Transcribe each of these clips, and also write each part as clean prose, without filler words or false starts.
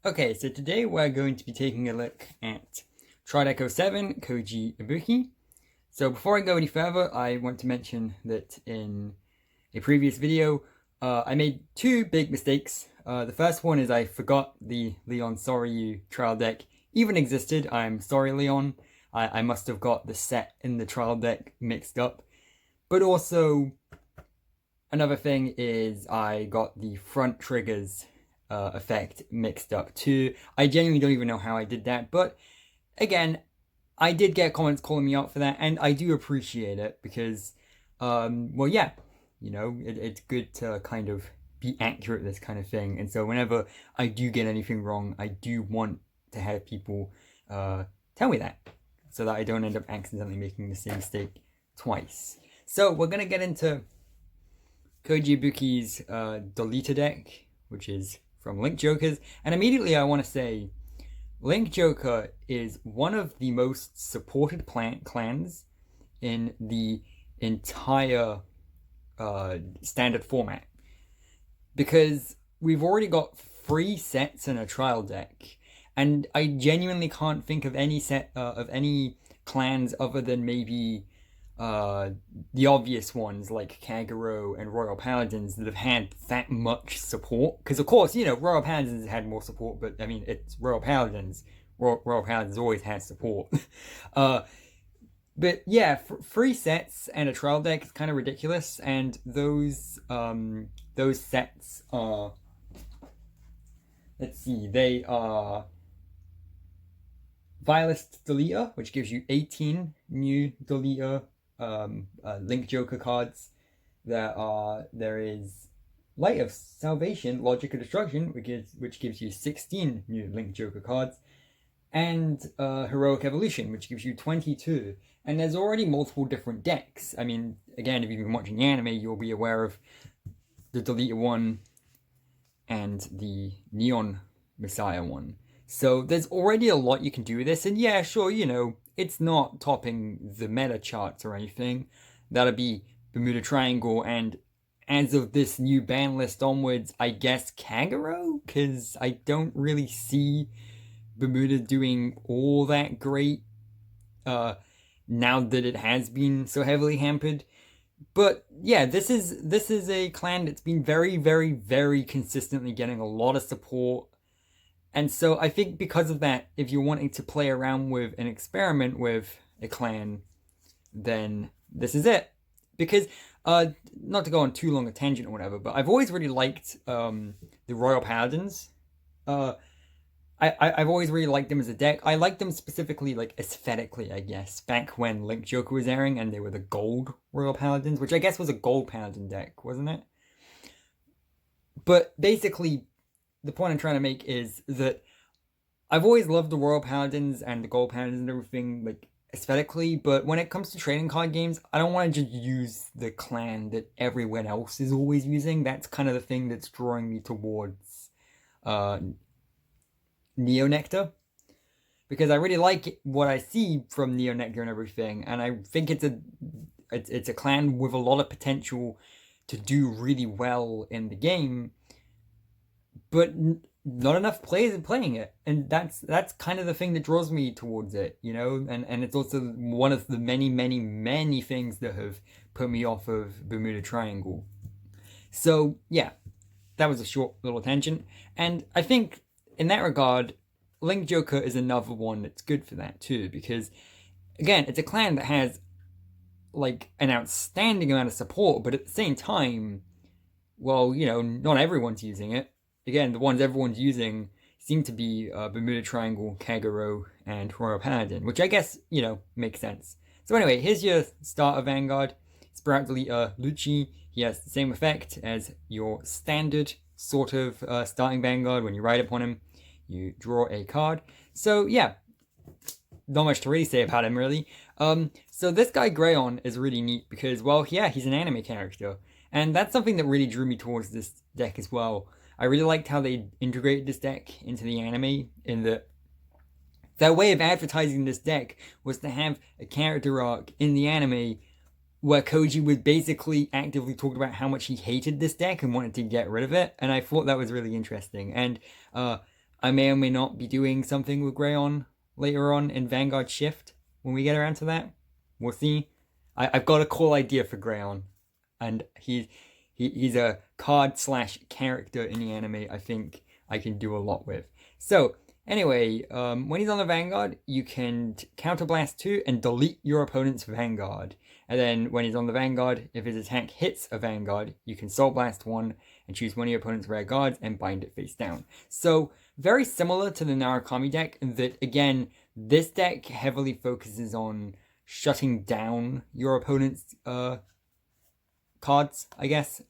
Okay, so today we're going to be taking a look at Trideco 7, Kouji Ibuki. So before I go any further, I want to mention that in a previous video, I made two big mistakes. The first one is I forgot the Leon Sorry You trial deck even existed. I'm sorry, Leon. I must have got the set in the trial deck mixed up. But also, another thing is I got the front triggers effect mixed up too. I genuinely don't even know how I did that, but again, I did get comments calling me out for that, and I do appreciate it because, well, yeah, it's good to kind of be accurate at this kind of thing. And so whenever I do get anything wrong, I do want to have people tell me that so that I don't end up accidentally making the same mistake twice. So we're gonna get into Kouji Ibuki's Deleter deck, which is from Link Jokers, and immediately I want to say Link Joker is one of the most supported clans in the entire standard format, because we've already got 3 sets in a trial deck, and I genuinely can't think of any set of any clans other than maybe the obvious ones like Kagero and Royal Paladins that have had that much support. Because of course, Royal Paladins has had more support, but I mean, it's Royal Paladins. Royal Paladins always has support. But yeah, 3 sets and a trial deck is kind of ridiculous, and those sets are, let's see, they are Vilest Deleter, which gives you 18 new Deleter Link Joker cards. There is Light of Salvation, Logic of Destruction, which gives you 16 new Link Joker cards, and Heroic Evolution, which gives you 22. And there's already multiple different decks. I mean, again, if you've been watching the anime, you'll be aware of the Deleter one and the Neon Messiah one. So there's already a lot you can do with this, and yeah, sure, it's not topping the meta charts or anything. That'll be Bermuda Triangle, and as of this new ban list onwards, I guess Kagero, because I don't really see Bermuda doing all that great now that it has been so heavily hampered. But yeah, this is a clan that's been very, very, very consistently getting a lot of support. And so I think because of that, if you're wanting to play around with and experiment with a clan, then this is it. Because, not to go on too long a tangent or whatever, but I've always really liked the Royal Paladins. I've always really liked them as a deck. I liked them specifically, like, aesthetically, I guess, back when Link Joker was airing and they were the gold Royal Paladins, which I guess was a gold Paladin deck, wasn't it? But basically, the point I'm trying to make is that I've always loved the Royal Paladins and the Gold Paladins and everything, like, aesthetically, but when it comes to trading card games, I don't want to just use the clan that everyone else is always using. That's kind of the thing that's drawing me towards Neo Nectar, because I really like what I see from Neo Nectar and everything, and I think it's a clan with a lot of potential to do really well in the game, but not enough players are playing it, and that's kind of the thing that draws me towards it, and it's also one of the many, many, many things that have put me off of Bermuda Triangle. So yeah, that was a short little tangent, and I think in that regard, Link Joker is another one that's good for that too, because again, it's a clan that has like an outstanding amount of support, but at the same time, well, not everyone's using it. Again, the ones everyone's using seem to be Bermuda Triangle, Kagero, and Royal Paladin, which I guess, makes sense. So anyway, here's your starter Vanguard. Sprout Deleter Lucci. He has the same effect as your standard sort of starting Vanguard. When you ride upon him, you draw a card. So yeah, not much to really say about him, really. So this guy Greyon is really neat because, well, yeah, he's an anime character. And that's something that really drew me towards this deck as well. I really liked how they integrated this deck into the anime, in that their way of advertising this deck was to have a character arc in the anime where Kouji was basically actively talking about how much he hated this deck and wanted to get rid of it, and I thought that was really interesting. And I may or may not be doing something with Greyon later on in Vanguard Shift when we get around to that. We'll see. I've got a cool idea for Greyon, and he's a card / character in the anime I think I can do a lot with. So anyway, when he's on the Vanguard, you can counterblast 2 and delete your opponent's Vanguard. And then when he's on the Vanguard, if his attack hits a Vanguard, you can Soul Blast 1 and choose one of your opponent's rare guards and bind it face down. So very similar to the Narukami deck, in that again, this deck heavily focuses on shutting down your opponent's cards, I guess.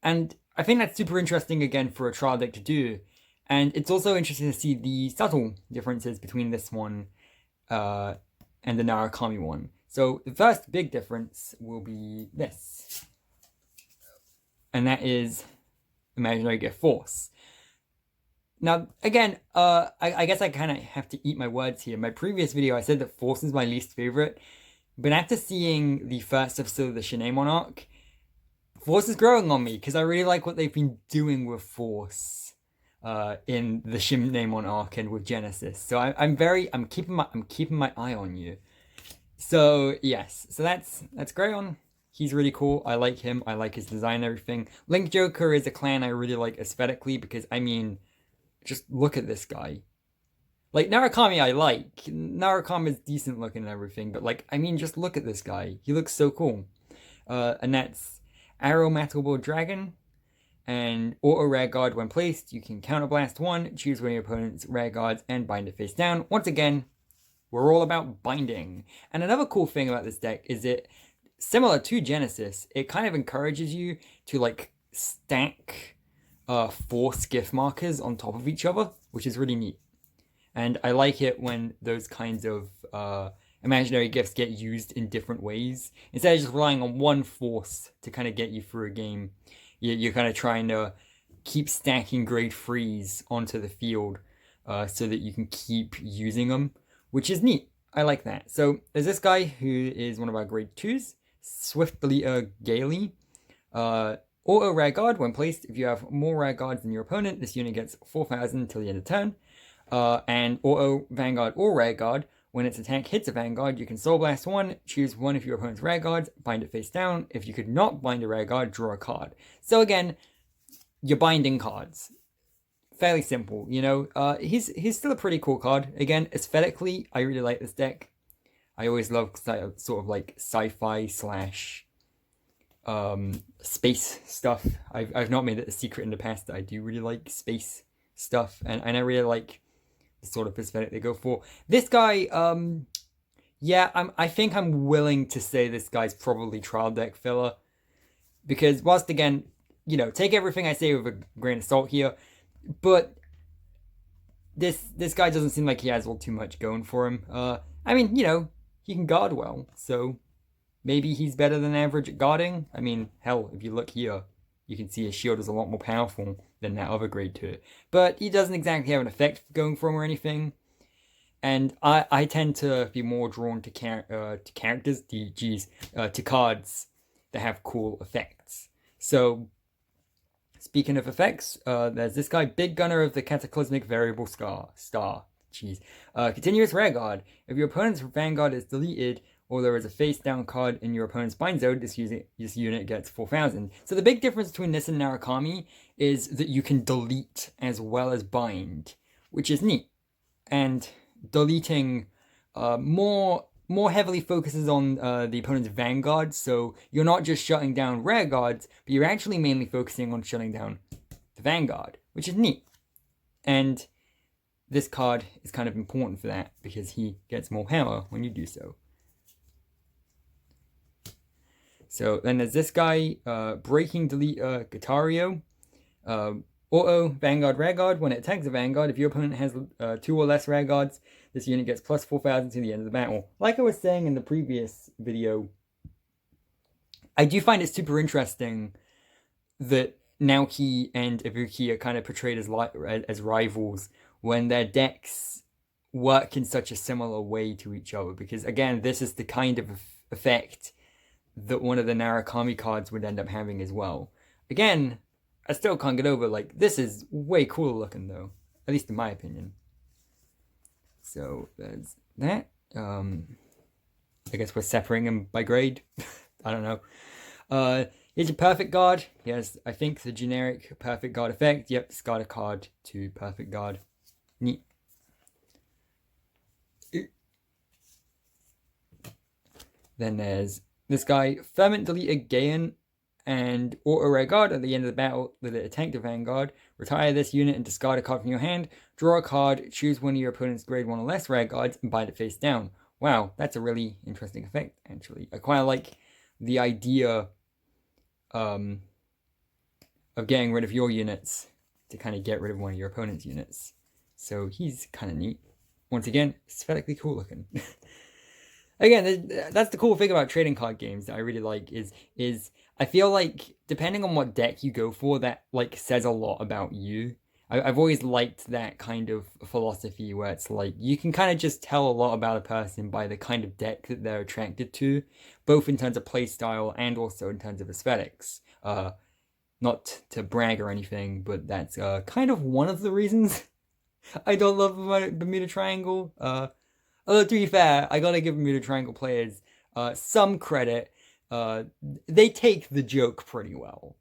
And I think that's super interesting again for a trial deck to do. And it's also interesting to see the subtle differences between this one and the Narukami one. So the first big difference will be this. And that is Imaginary Gift Force. Now, again, I guess I kind of have to eat my words here. In my previous video, I said that Force is my least favorite. But after seeing the first episode of the Shinemon arc, Force is growing on me, because I really like what they've been doing with Force in the Shinemon arc and with Genesis. So I'm keeping my eye on you. So yes, so that's Greyon. He's really cool. I like him. I like his design and everything. Link Joker is a clan I really like aesthetically, because I mean, just look at this guy. Like, Narukami I like. Narukami is decent looking and everything, but like, I mean, just look at this guy. He looks so cool. And that's Aromatable Dragon. And auto rare guard when placed, you can counterblast 1, choose one of your opponent's rare guards, and bind it face down. Once again, we're all about binding. And another cool thing about this deck is it, similar to Genesis, it kind of encourages you to like stack 4 skiff markers on top of each other, which is really neat. And I like it when those kinds of imaginary gifts get used in different ways. Instead of just relying on one force to kind of get you through a game, you're kind of trying to keep stacking grade 3s onto the field so that you can keep using them, which is neat. I like that. So there's this guy who is one of our grade 2s, Swift Deleter Gaily. Auto rare guard when placed. If you have more rare guards than your opponent, this unit gets 4,000 until the end of turn. And auto Vanguard or rare guard. When its attack hits a Vanguard, you can Soul Blast 1, choose one of your opponent's rare guards, bind it face down. If you could not bind a rare guard, draw a card. So again, you're binding cards. Fairly simple, you know. He's still a pretty cool card. Again, aesthetically, I really like this deck. I always love sort of like sci-fi / space stuff. I've not made it a secret in the past that I do really like space stuff, and I really like the sort of aesthetic they go for. This guy, yeah, I think I'm willing to say this guy's probably trial deck filler, because whilst again, you know, take everything I say with a grain of salt here, but this guy doesn't seem like he has all too much going for him. I mean, you know, he can guard well, so maybe he's better than average at guarding. I mean, hell, if you look here, you can see his shield is a lot more powerful than that other grade 2. But he doesn't exactly have an effect going for him or anything. And I tend to be more drawn to characters, to cards that have cool effects. So, speaking of effects, there's this guy, Big Gunner of the Cataclysmic Variable Star. Continuous Rare Guard. If your opponent's Vanguard is deleted, or there is a face-down card in your opponent's bind zone, this unit gets 4,000. So the big difference between this and Narukami is that you can delete as well as bind, which is neat. And deleting more heavily focuses on the opponent's Vanguard, so you're not just shutting down rare guards, but you're actually mainly focusing on shutting down the Vanguard, which is neat. And this card is kind of important for that, because he gets more power when you do so. So then there's this guy, Breaking Delete Guitario. Auto Vanguard Rare Guard. When it attacks a Vanguard, if your opponent has 2 or less Rare Guards, this unit gets plus 4,000 to the end of the battle. Like I was saying in the previous video, I do find it super interesting that Naoki and Ibuki are kind of portrayed as rivals when their decks work in such a similar way to each other. Because again, this is the kind of effect that one of the Narukami cards would end up having as well. Again, I still can't get over, like, this is way cooler looking though. at least in my opinion. So there's that. I guess we're separating them by grade. I don't know. Here's your perfect guard. He has, I think, the generic perfect guard effect. Yep, discard a card to perfect guard. Neat. Then there's this guy, Ferment Deleter Gaian, and auto rare guard at the end of the battle with it attack the Vanguard. Retire this unit and discard a card from your hand. Draw a card, choose one of your opponent's grade 1 or less rare guards, and bind it face down. Wow, that's a really interesting effect, actually. I quite like the idea of getting rid of your units to kind of get rid of one of your opponent's units. So he's kind of neat. Once again, aesthetically cool looking. Again, that's the cool thing about trading card games that I really like is I feel like depending on what deck you go for, that like says a lot about you. I've always liked that kind of philosophy where it's like you can kind of just tell a lot about a person by the kind of deck that they're attracted to, both in terms of play style and also in terms of aesthetics. Not to brag or anything, but that's kind of one of the reasons I don't love the Bermuda Triangle. Although to be fair, I gotta give Bermuda Triangle players some credit. They take the joke pretty well.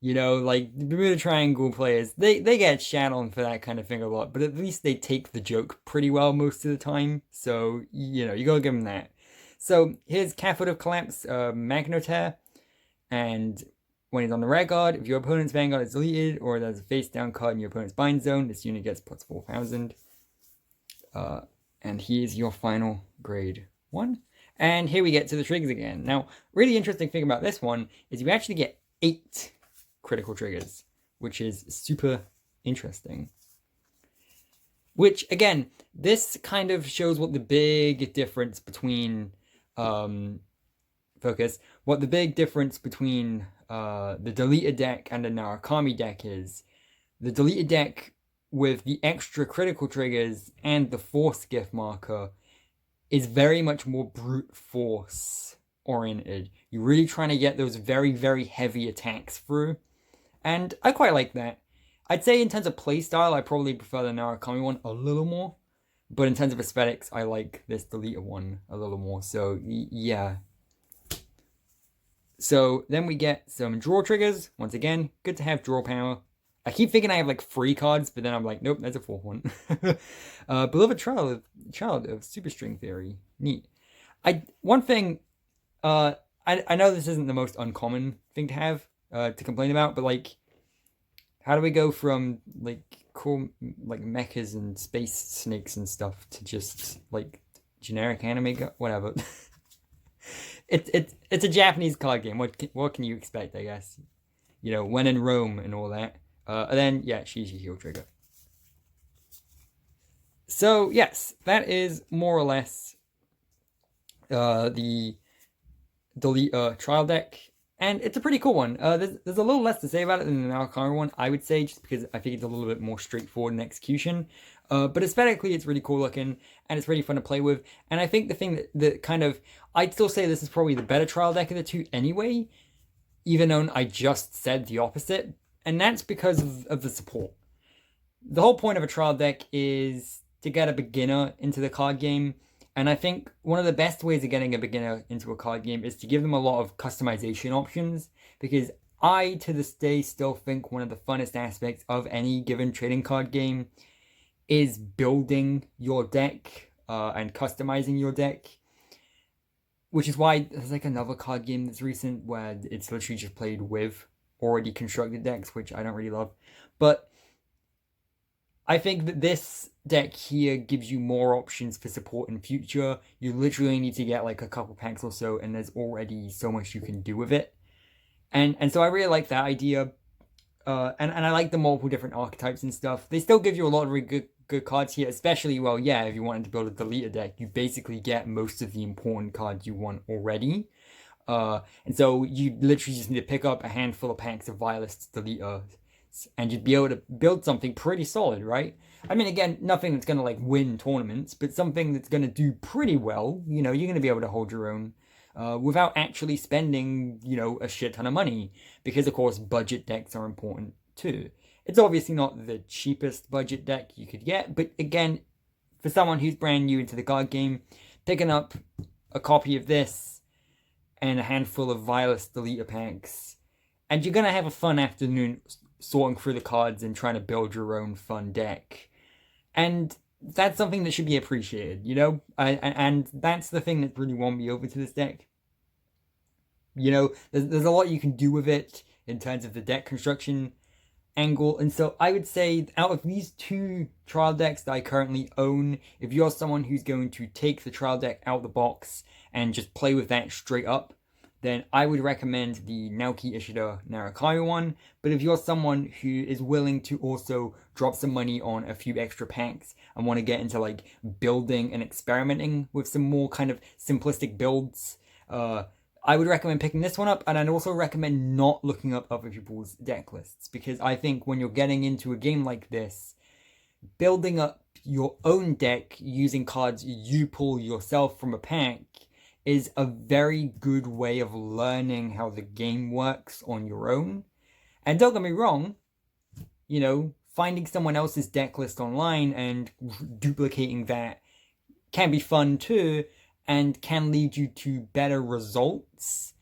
You know, like, the Bermuda Triangle players, they get shat on for that kind of thing a lot, but at least they take the joke pretty well most of the time. So, you know, you gotta give them that. So, here's Cathode of Collapse, Magnotair, and when he's on the rare guard, if your opponent's Vanguard is deleted, or there's a face-down card in your opponent's bind zone, this unit gets plus 4,000. And here's your final grade 1. And here we get to the triggers again. Now, really interesting thing about this one is you actually get 8 critical triggers, which is super interesting. Which, again, this kind of shows what the big difference between, what the big difference between the deleted deck and the Narukami deck is. The deleted deck with the extra critical triggers and the force gift marker is very much more brute force oriented. You're really trying to get those very, very heavy attacks through. And I quite like that. I'd say in terms of playstyle, I probably prefer the Narukami one a little more. But in terms of aesthetics, I like this deleter one a little more. So, yeah. So, then we get some draw triggers. Once again, good to have draw power. I keep thinking I have like 3 cards, but then I'm like, nope, that's a 4th one. Beloved Child of Superstring Theory. Neat. One thing, I know this isn't the most uncommon thing to have, to complain about, but like, how do we go from like cool like mechas and space snakes and stuff to just like generic anime whatever? It's a Japanese card game. What can you expect, I guess? You know, when in Rome and all that. And then, yeah, she's your heal trigger. So, yes, that is more or less the Delete trial deck. And it's a pretty cool one. There's a little less to say about it than the Narukami one, I would say, just because I think it's a little bit more straightforward in execution. But aesthetically, it's really cool looking, and it's really fun to play with. And I think the thing that kind of... I'd still say this is probably the better trial deck of the two anyway, even though I just said the opposite. And that's because of the support. The whole point of a trial deck is to get a beginner into the card game. And I think one of the best ways of getting a beginner into a card game is to give them a lot of customization options. Because I, to this day, still think one of the funnest aspects of any given trading card game is building your deck and customizing your deck. Which is why there's like another card game that's recent where it's literally just played with already constructed decks, which I don't really love. But I think that this deck here gives you more options for support in future. You literally need to get like a couple packs or so, and there's already so much you can do with it. And so I really like that idea. And I like the multiple different archetypes and stuff. They still give you a lot of really good cards here, especially, well, yeah, if you wanted to build a deleter deck, you basically get most of the important cards you want already. And so you literally just need to pick up a handful of packs of Violist Deleter, and you'd be able to build something pretty solid, right? I mean, again, nothing that's going to like win tournaments, but something that's going to do pretty well. You know, you're going to be able to hold your own without actually spending, you know, a shit ton of money. Because, of course, budget decks are important too. It's obviously not the cheapest budget deck you could get, but again, for someone who's brand new into the card game, picking up a copy of this and a handful of Vilus Deleter packs, and you're gonna have a fun afternoon sorting through the cards and trying to build your own fun deck. And that's something that should be appreciated, you know? And that's the thing that really won me over to this deck. You know, there's a lot you can do with it in terms of the deck construction angle. And so I would say out of these two trial decks that I currently own, if you're someone who's going to take the trial deck out of the box and just play with that straight up, then I would recommend the Naoki Ishida Narakayo one. But if you're someone who is willing to also drop some money on a few extra packs and want to get into like building and experimenting with some more kind of simplistic builds, I would recommend picking this one up. And I'd also recommend not looking up other people's deck lists, because I think when you're getting into a game like this, building up your own deck using cards you pull yourself from a pack is a very good way of learning how the game works on your own. And don't get me wrong, you know, finding someone else's deck list online and duplicating that can be fun too, and can lead you to better results.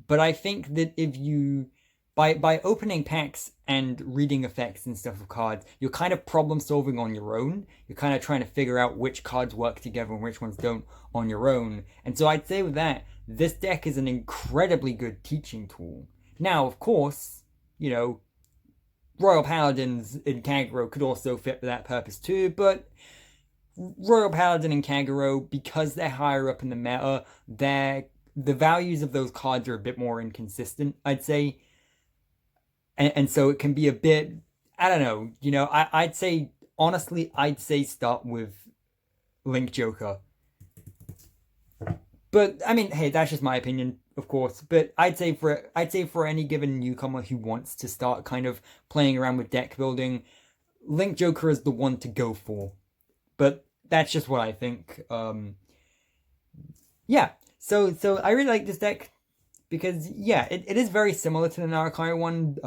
But I think that if you, by opening packs and reading effects and stuff of cards, you're kind of problem solving on your own. You're kind of trying to figure out which cards work together and which ones don't on your own. And so I'd say with that, this deck is an incredibly good teaching tool. Now, of course, you know, Royal Paladins in Kagero could also fit for that purpose too, but Royal Paladin and Kagero, because they're higher up in the meta, the values of those cards are a bit more inconsistent, I'd say. And so it can be a bit, I don't know, you know, I'd say, honestly, I'd say start with Link Joker. But, I mean, hey, that's just my opinion, of course. But I'd say for any given newcomer who wants to start kind of playing around with deck building, Link Joker is the one to go for. But that's just what I think. Yeah, so I really like this deck. Because, yeah, it is very similar to the Narakayo one,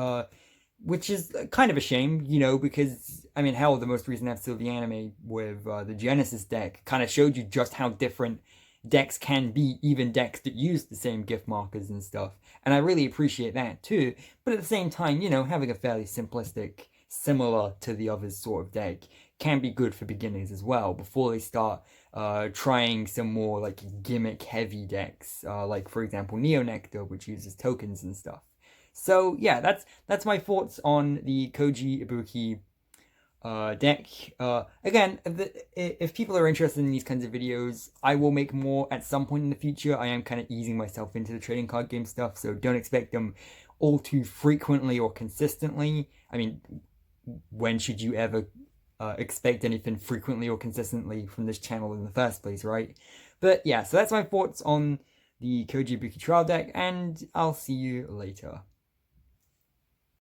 which is kind of a shame, you know, because, I mean, hell, the most recent episode of the anime with the Genesis deck kind of showed you just how different decks can be, even decks that use the same gift markers and stuff. And I really appreciate that, too. But at the same time, you know, having a fairly simplistic, similar to the others sort of deck can be good for beginners as well, before they start trying some more like gimmick heavy decks, like for example Neo Nectar, which uses tokens and stuff. So yeah, that's my thoughts on the Kouji Ibuki deck. Again, if people are interested in these kinds of videos, I will make more at some point in the future. I am kind of easing myself into the trading card game stuff, so don't expect them all too frequently or consistently. I mean, when should you ever expect anything frequently or consistently from this channel in the first place, right? But yeah, so that's my thoughts on the Kouji Ibuki trial deck, and I'll see you later.